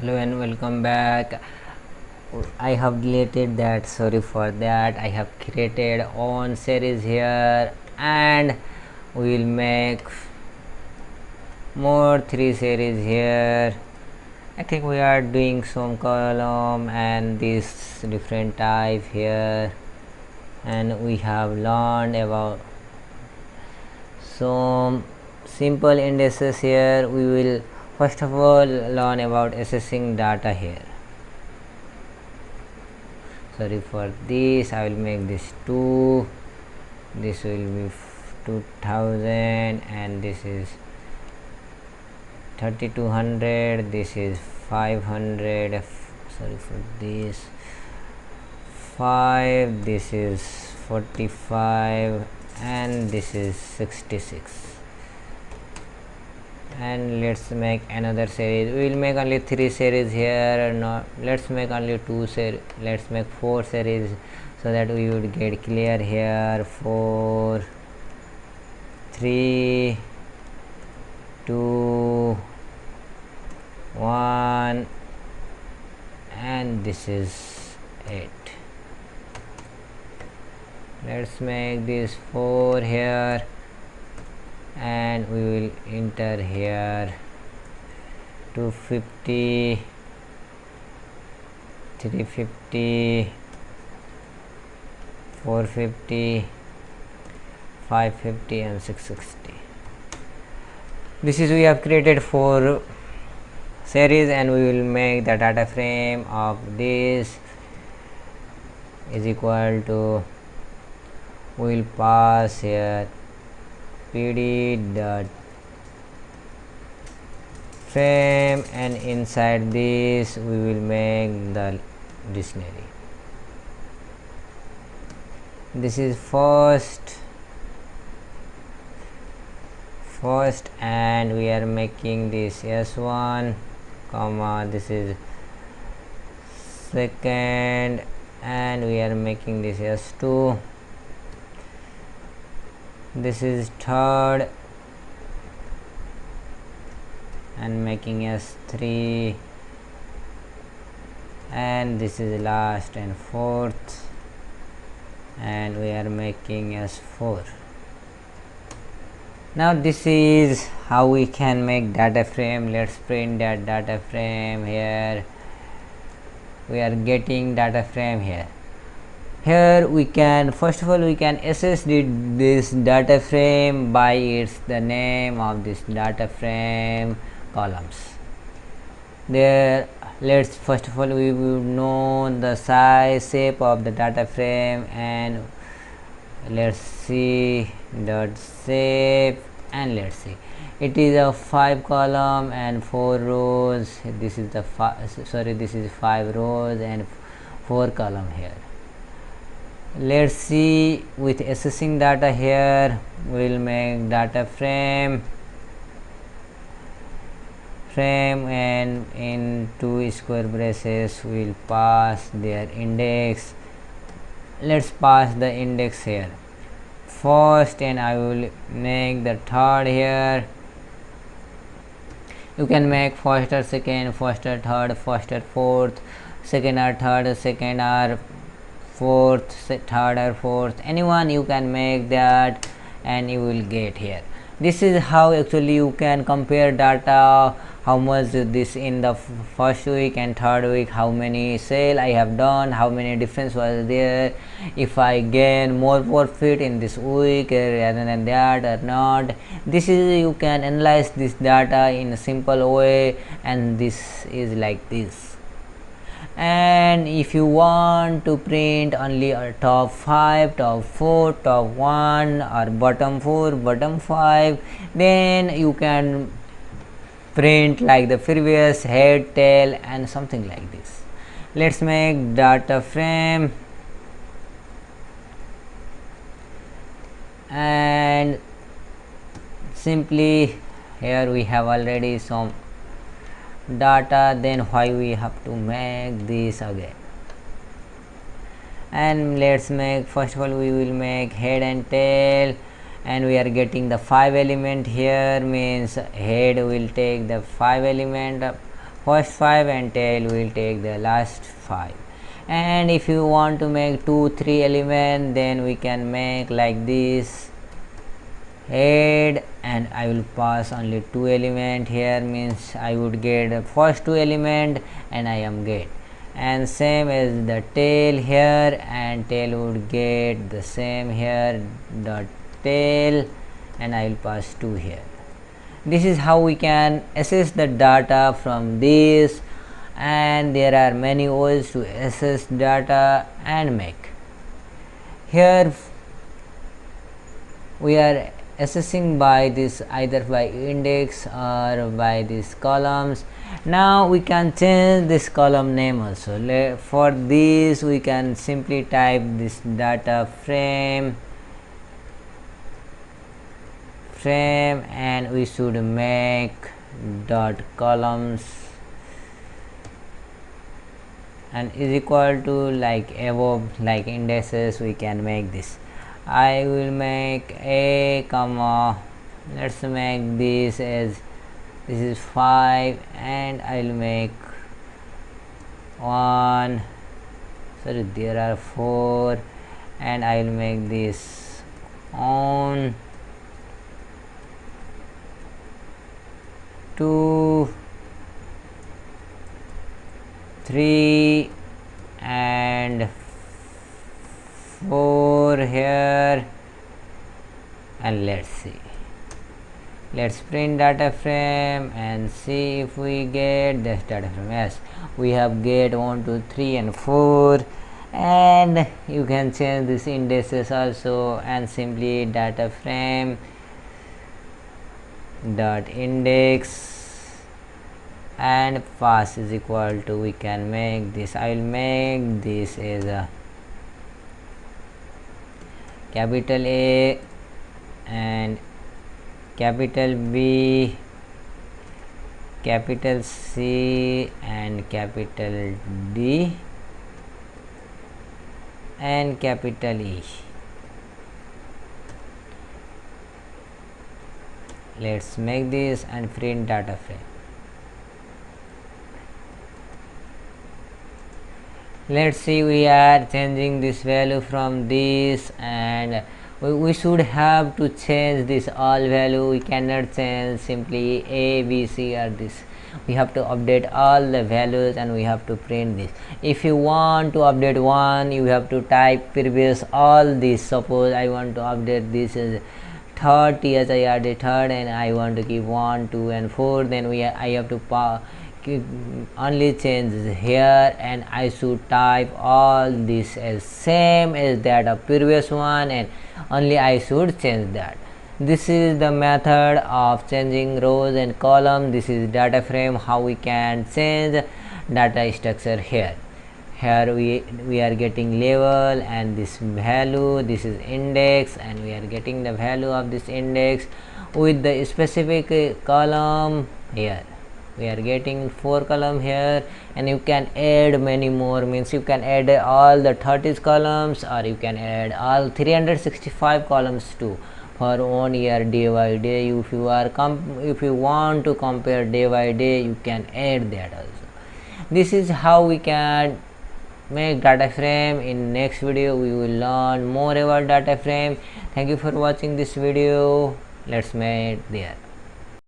Hello and welcome back. I have deleted that, sorry for that. I have created on series here and we will make more 3 series here. I think we are doing some column and this different type here, and we have learned about some simple indices here. We will first of all learn about assessing data here. Sorry for this, I will make this 2, this will be 2000, and this is 3200, this is 500, sorry for this 5, this is 45, and this is 66. And let's make another series. We will make only 3 series here. Not let's make only 2 series. Let's make 4 series so that we would get clear here. 4, 3, 2, 1, and this is 8. Let's make this 4 here, and we will enter here 250, 350, 450, 550, and 660. This is, we have created 4 series, and we will make the data frame of this is equal to, we will pass here pd dot frame, and inside this we will make the dictionary. This is first, and we are making this s1 comma, this is second, and we are making this s2, this is third, and making s3, and this is last and fourth, and we are making s4. Now this is how we can make data frame. Let's print that data frame here. We are getting data frame here. Here we can, first of all, we can assess this data frame by the name of this data frame columns. There, let's first of all, we will know the size, shape of the data frame, and let's see dot shape, and let's see, it is a 5 column and 4 rows. This is the this is 5 rows and 4 column here. Let's see, with assessing data here, we will make data frame, and in 2 square braces we will pass their index. Let's pass the index here first, and I will make the third here. You can make first or second, first or third, first or fourth, second or third, second or fourth, third or fourth, anyone you can make that, and you will get here. This is how actually you can compare data, how much this in the first week and third week, how many sale I have done, how many difference was there, if I gain more profit in this week rather than that or not. This is, you can analyze this data in a simple way, and this is like this. And if you want to print only a top 5, top 4, top 1, or bottom 4, bottom 5, then you can print like the previous head, tail, and something like this. Let's make data frame, and simply here we have already some data, then why we have to make this again. And let's make, first of all, we will make head and tail, and we are getting the 5 element here, means head will take the 5 element first 5 and tail will take the last 5. And if you want to make 2-3 element, then we can make like this head, and I will pass only 2 element here, means I would get the first 2 element and I am get, and same as the tail here, and tail would get the same here dot tail, and I will pass 2 here. This is how we can access the data from this, and there are many ways to access data and make. Here we are accessing by this either by index or by these columns. Now we can change this column name also. For this we can simply type this data frame, and we should make dot columns and is equal to like above, like indices we can make this. I will make a comma, let's make this as this is 5, and I will make 1, sorry there are 4, and I will make this on 2, 3 and 4 here, and let's see, let's print data frame and see if we get this data frame. Yes, we have get 1 2 3 and 4, and you can change this indices also, and simply data frame dot index and pass is equal to, we can make this, I will make this as a capital A and capital B, capital C and capital D and capital E. Let's make this and print data frame. Let's see, we are changing this value from this, and we should have to change this all value. We cannot change simply A, B, C or this. We have to update all the values and we have to print this. If you want to update one, you have to type previous all this. Suppose I want to update this as third, THIRD third, and I want to keep 1, 2 and 4, then I have to only change here, and I should type all this as same as that of previous one, and only I should change that. This is the method of changing rows and column. This is data frame, how we can change data structure here. Here we are getting level and this value, this is index, and we are getting the value of this index with the specific column here. We are getting 4 column here, and you can add many more, means you can add all the 30 columns, or you can add all 365 columns too for 1 year day by day. If you are if you want to compare day by day, you can add that also. This is how we can make data frame. In next video we will learn more about data frame. Thank you for watching this video. Let's meet there.